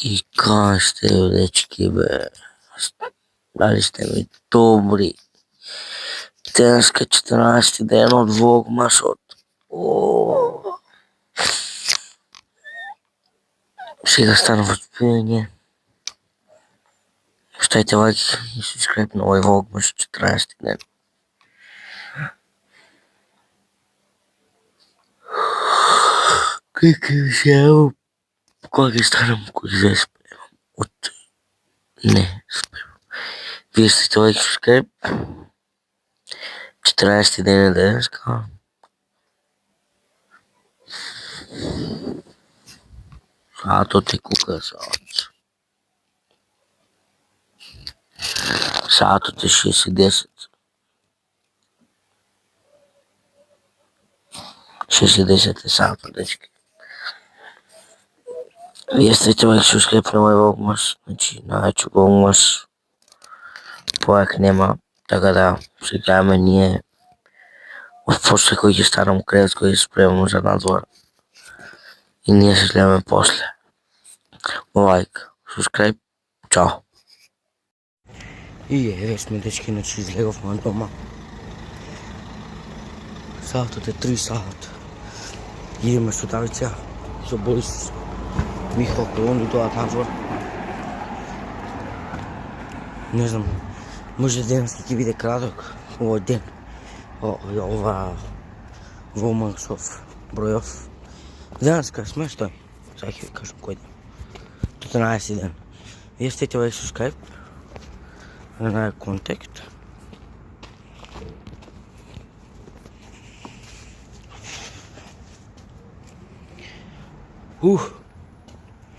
И кажете, дечки, бе, дали сте ми добри? Денеска 14 ден од Влогмасот. Сега станав од спиење. Ставите лайк и subscribe на овој Влогмас 14 ден. Какви се ево, кога ќе станам, кој ќе спремам од... Не, спремам. Вие ставите лайк и subscribe. 14 ден е денеска. Саатот е кука саат. Саатот е 6:10. 6:10 е саатот, дечки. Вие ставите лайк и subscribe на мој Влогмас, значи најачу Влогмас. Појак нема, така да се гледаме ние. После кој ќе станам кревет, кој ќе спремам за надвор. И ние се гледаме после. Лайк, subscribe, чао. И еве сме, дечки, значи излеговме од дома. Саатот е 3 саат. Идеме со Давица, со Борис, Михал, кој онду доаат надвор. Не знам, може денес ќе биде краток овој ден. Ова Влогмасов бројов. Денеска е смешно. Сега ќе ви кажам кој ден. 14 ден. Вие ставите лайк и subscribe на контакт.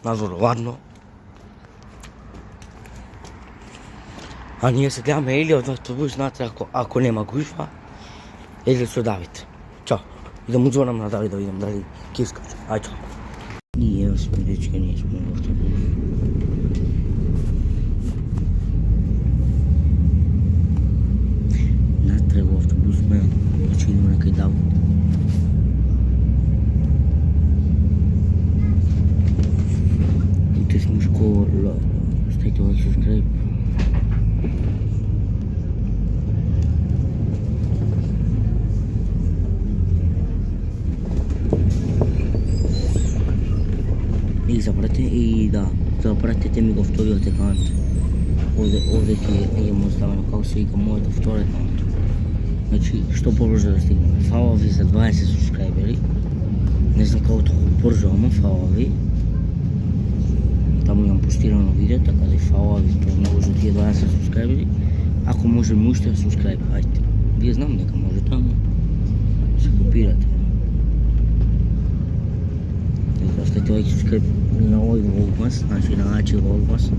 Надвор ладно. А ние се гледаме или од автобус, знаете, ако нема гужва, или со Давид. Чао. И да му звонам на Давид да видам дали ќе искача. Ај, чао. Ние сме, дечки, ние сме во автобус. Натре во автобус сме, значи идеме некај Давид. Ите сме школа, ставите лайк и subscribe. И запратете ми го вториот акаунт. Овде ќе му оставам како се вика мојот втори акаунт. Значи, што побрзо да стигнеме. Фала ви за 20 субскрајбери. Не знам како толку брзо, ама фала ви. Таму имам постирано видео, така да и фала ви тоа многу за тие 20 субскрајбери. Ако можеме уште субскрајб, ајде. Вие знам дека можете, ама се копирате. Ставите лайк и subscribe на овој Влогмас, значи на најачи Влогмас.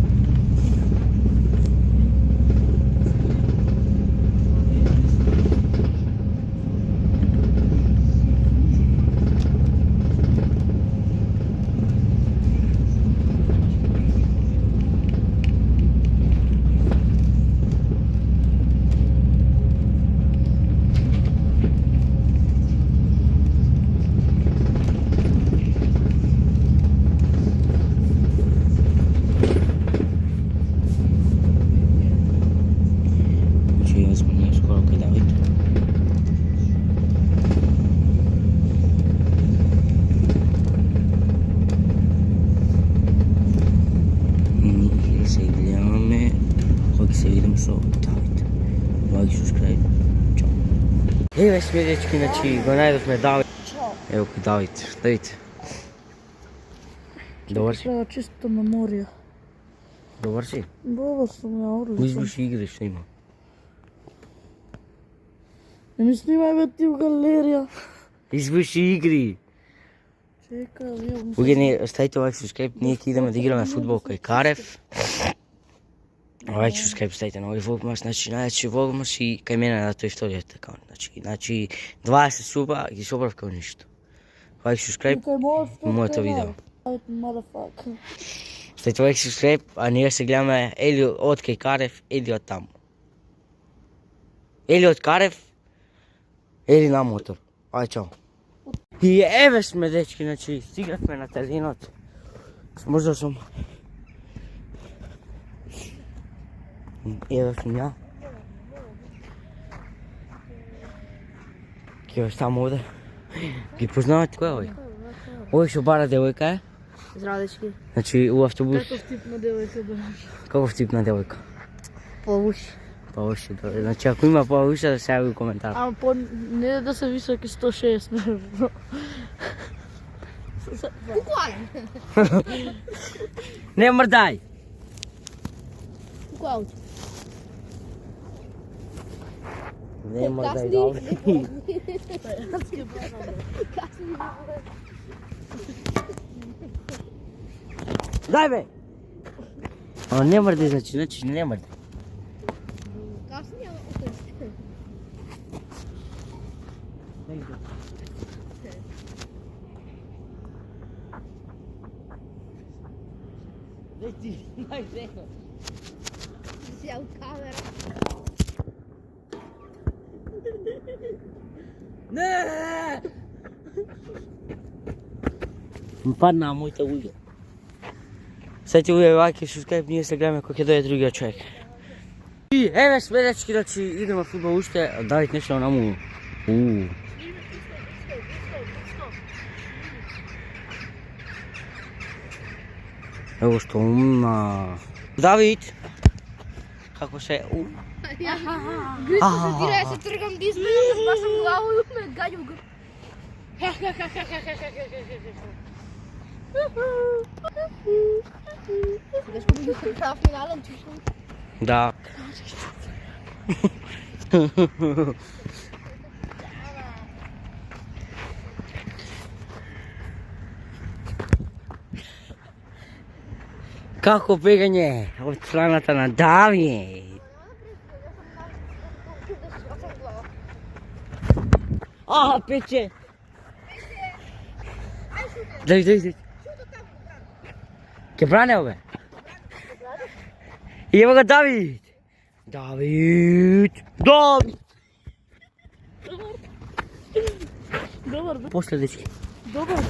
Се видим со Давид. Лайк и subscribe. Чао. Еве сме, дечки, значи го најдовме Давид. Ево кој Давид, што видите? Добар си? Треба чиста меморија. Добар си? Добар сум, ја орлик. Изврши игри, што има? Не ми снимај бе ти у галерија. Изврши игри. Чека, вие... Угедни, ставите лайк и subscribe, ние ќе идеме да играме фудбал кај Карев. Лайк и subscribe ставите на овој Влогмас, значи најачи Влогмас и кај мене на тој вториот акаунт. Значи 20 суба ги собрав као ништо. Лайк и subscribe и моето видео. Ставите лайк и subscribe, а ние се гледаме или од кај Карев, или од таму. Или од Карев, или на мотор. Ај, чао. И еве сме, дечки, значи стигнахме на теренот. Можда сум. Еве сум ја. Ке ставам овде. Ги познавате кој е овој? Овој што бара девојка е? Здраво, дечки. Значи у автобус. Каков тип на девојка да? Каков тип на девојка? Повуши. Повише, добре. Значи ако има повише да се јави у коментар. Ама не да се високи 160. Не мрдај! Колко ауто? Не мрдај, добре. Дај бе! А не мрдај, значи не мрдај. Kasnije si ja u kamera. Не! Падна мојата уѓа. Сети уѓа ваки subscribe, ние се гледаме кој ќе дојде другиот човек. И еве сме, дечки, значи идеме фудбал уште, Давид нешто наму. Ево што умна. Давид! Како се? Гризно се дира, ja se trgam di između, da spasam glavu i me gađu ga. Сега ще го игра в финален чушно. Да. Како бегање од страната на Давид. Пече. Дай. Ке бране, бе. И ево го Давид. Давид. Добар, бе. После, дечки. Добар.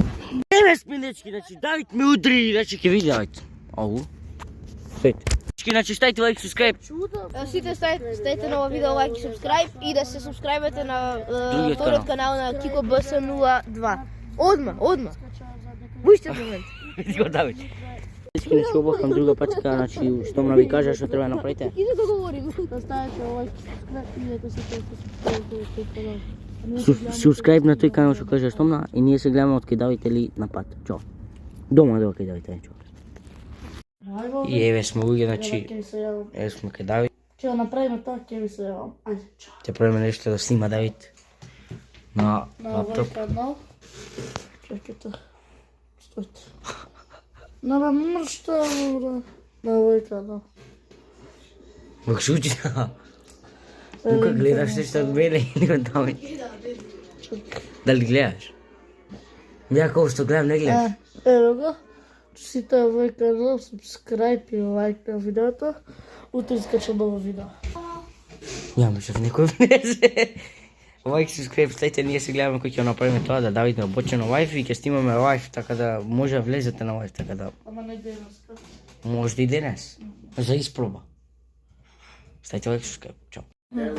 Еве сме, дечки, значи Давид ме удри, значи ке види Давид. Ау. Сет. Дечки, значи ставите лайк, subscribe. Сите ставите на ова видео лайк и subscribe и да се subscribe на вториот канал на Kiko BS02. Одма. Бујте момент. Види го Давид. Дечки, не се обохам друга пачка, значи што ме ви кажа што треба да направите. И да договорим. Да ставите лайк и subscribe и да се subscribe. Subscribe на тој канал што кажа Штомна и ние се гледаме од кај Давид или на пат. Чао. Дома до кај Давид, чао. И еве сме луѓе, значи еве сме кај Давид. Ќе го направиме тоа, ќе ви се јавам. Ајде, чао. Ќе правиме нешто да снима Давид на На лаптоп. овој канал. Чекайте. Стојте. На мршта, бре. На овој канал. Бог шути. Тука гледаш нешто од мене или од Давид? Дали гледаш? Ја што гледам, не гледаш? Ево го. Сите овој канал, subscribe и лайк на видеото. Утре искача ново видео. Ја мислев некој влезе. Лайк, subscribe, ставите, ние се гледаме кој ќе направиме тоа, да Давид ме обоче на лайф и ќе снимаме лайф, така да може да влезете на лайф, така да Ама не денес. може и денес. За испроба. Ставите лайк, subscribe, чао.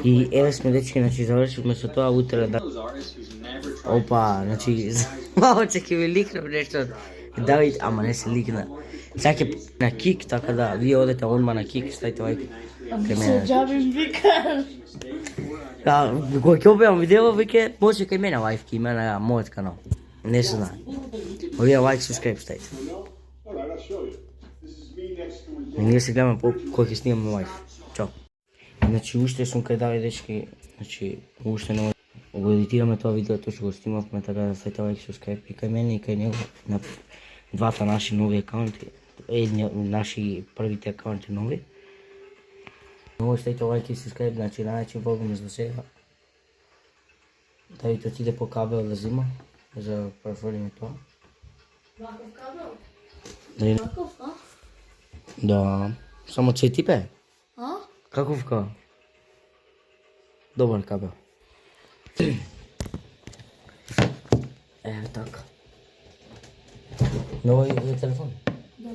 И еве сме, дечки, значи завршивме со тоа утре да... Опа, значи, мало че ќе ви ликнам нешто од Давид, ама не се ликна. Сега ќе на Кик, така да вие одете онма на Кик, ставите лайк. Се джабим викаш. Кога ќе објавам видео, веќе може кај мене лайф, кај мене на мојот канал. Не се знае. Овие лайк, subscribe ставите. Ние се гледаме по кој ќе снимаме лайф. Чао. Значи уште сум кај Давид, дечки, значи уште не го едитираме тоа видео, тоа што го снимавме, така да ставите лайк, subscribe и кај мене и кај него на двата наши нови акаунти, наши првите акаунти нови. Много ставите лайк и subscribe, значи најачи волгаме за сега. Давид отиде по кабел да зима, за префрлиме тоа. Ваков кабел? Дали... Ваков, а? Да, само цвети бе. А? Каков кабел? Добар кабел. Еве така. Нови е телефон? Да.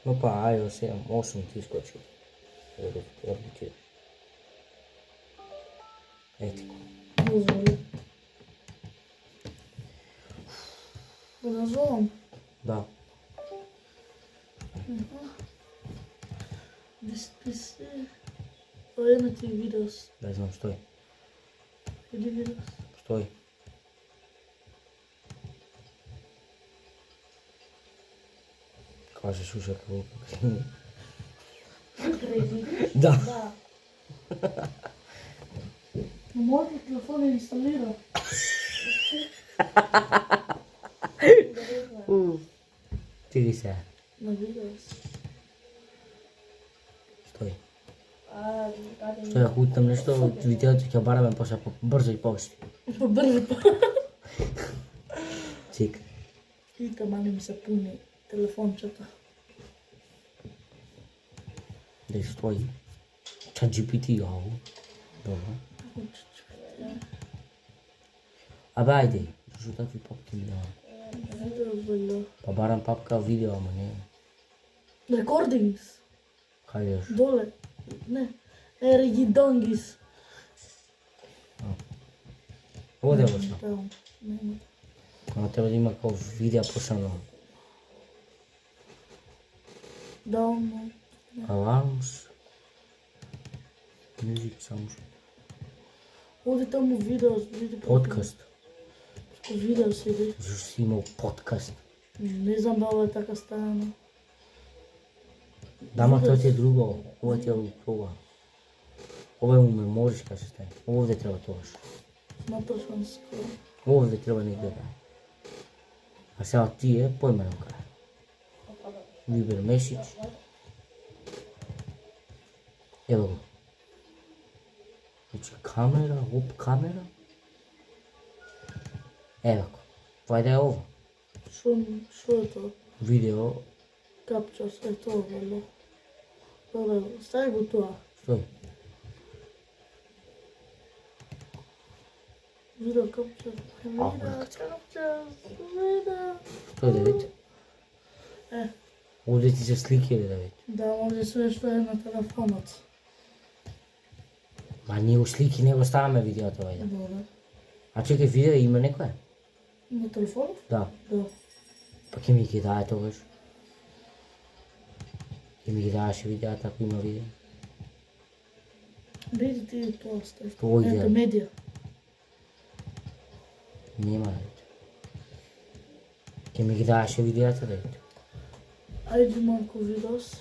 Но па, iOS 7, 8 ти скочи. Работи. Ети го. Дозволи. Да назовам. Да. Дисписи. Ова на ти видеос. Да знам, стој. Иди видеос. Стој. Каже шуша како. Да. Да. На мојот телефон е инсталиран. Ти ги се. На видеос. Стој. Стој, ако утам нешто од видеото ќе бараме после брзо и поушти. Брзо. Чека. И тамани ми се пуни телефончето. Дали стои? ChatGPT, ау. Добро. Абе, ајде. Зашо такви папки ми дава? Видео бе. Па барам папка видео, ама не. Recordings. Кај јаш? Доле. Не. Еригидонгис. Оде го што? Там. Нема. Ама треба да има како видео пошано. Download. Alarms. Music sounds. Оди таму видеос, види Подкаст. Видео седи. Зашо си имал подкаст? Не знам да ова е така станано. Дама тоа ти е друго. Ова ти е ова. Ова е уме, можеш кај се стане. Овде треба тогаш. Натрошан скоро. Овде треба негде да. А сега ти е поимено кај. Viber message. Ево го. Значи камера, оп камера. Ево го. Вајде е ова. Шо е тоа? Видео. Капчас е тоа, вале. Добре, стави го тоа. Стој. Видео капчас. Видео брака. капчас. Видео. Стој да видите. Е. Овде ти се слики да видите. Да, може све што е на телефонот. Ма ние у слики не го ставаме видеото вајде. Добре. А чекај, видео има некоја? На телефонот? Да. Да. Па ќе ми ги даде тогаш. Ќе ми ги даваше видеата ако има видео. Биди ти тоа стави. Тоа иде. Ето медија. Нема да видите. Ќе ми ги даваше видеата да видите. Ајде малку видеос.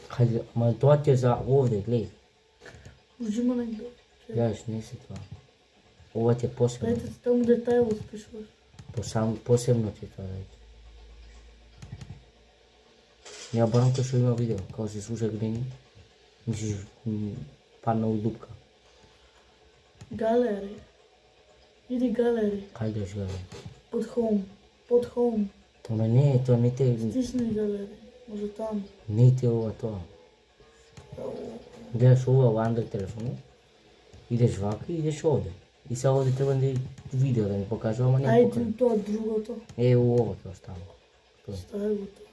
Хајде, ама тоа ти е за овде, гледај. Ужима негде. Гледаш, не се тоа. Ова ти е посебно. Дайте ти таму детајлот пишуваш. Посебно ти е тоа да видите. Ја барам кој што има видео, као се слуша грени. Мислиш, падна у дупка. Галери. Иди галери. Кај да гледа? Под хоум. Под хоум. Ама не, тоа не те... Стисни галери. Може таму. Не те ова тоа. Гледаш ова во Android телефонот, идеш вака и идеш овде. И сега овде треба да видео да ми покажува, ама не ми покажува. Ајде тоа другото. Е, ова тоа става. Тоа. Стави го тоа.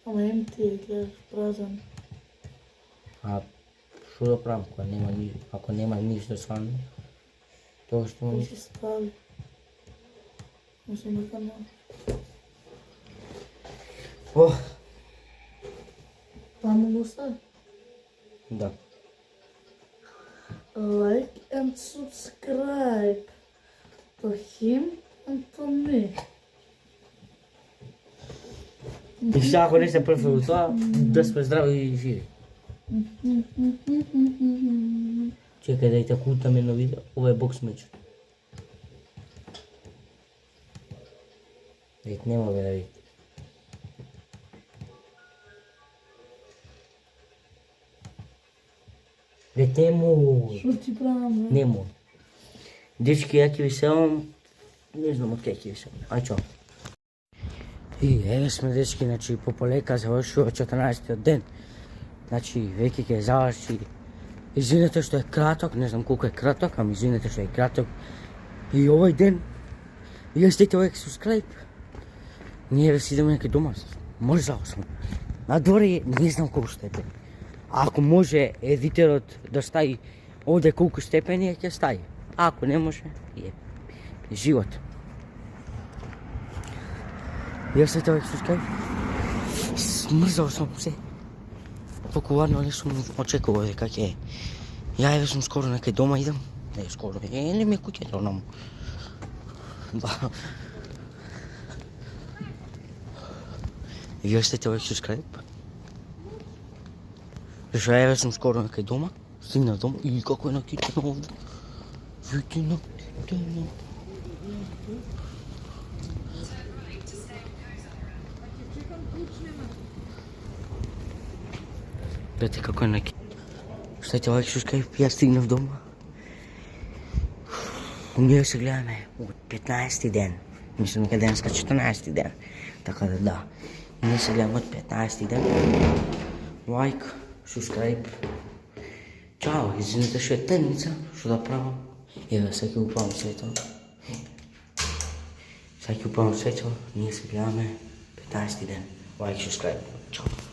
Ама емти е, гледаш, празен. А што да правам кога нема ни, ако нема ништо свано? Тоа што Кој ми... се стави? Мислам дека нема. Ох, Таму го стави. да. Like and subscribe to him and to me. И сега ако не се преферу тоа, да сме здрави и живи. Чекај да и те кутам едно видео, ова е бокс меч. Вид, нема бе да видите. Вид, не може. Што ти правам, бе? Не може. Дечки, ја ќе ви селам, не знам од кај ќе ви селам. Ај чао. И еве сме дечки, значи пополека завршува 14-тиот ден. Значи веќе ќе заврши. Извинете што е краток, не знам колку е краток, ама извинете што е краток. И овој ден, вие стете овој subscribe. Ние ве идеме некај дома, мрзал сум. Надвор не знам колку степени. Ако може едитерот да стави овде колку степени, ќе стави. Ако не може, е живот. Ја стете овој subscribe. Смрзал сум се. Толку ладно не сум очекувал дека ќе е. Ја еве сум скоро некај дома идам. Не скоро, не ми е куќето онаму. Да. Вие стете овој subscribe. Зашто еве сум скоро некај дома. Стигнав дома и како е накитено овде. Видите накитено. Гледате како е накитено. Стете овој subscribe, ја стигнав дома. Ние се гледаме од 15-ти ден. Мислам дека денеска 14-ти ден. Така да. Ние се гледаме од 15-ти ден. Лайк, subscribe. Чао, извинете што е темница, што да правам. Еве, сега ќе упавам светло. Сега ќе упавам светло, ние се гледаме 15-ти ден. Лайк, subscribe. Чао.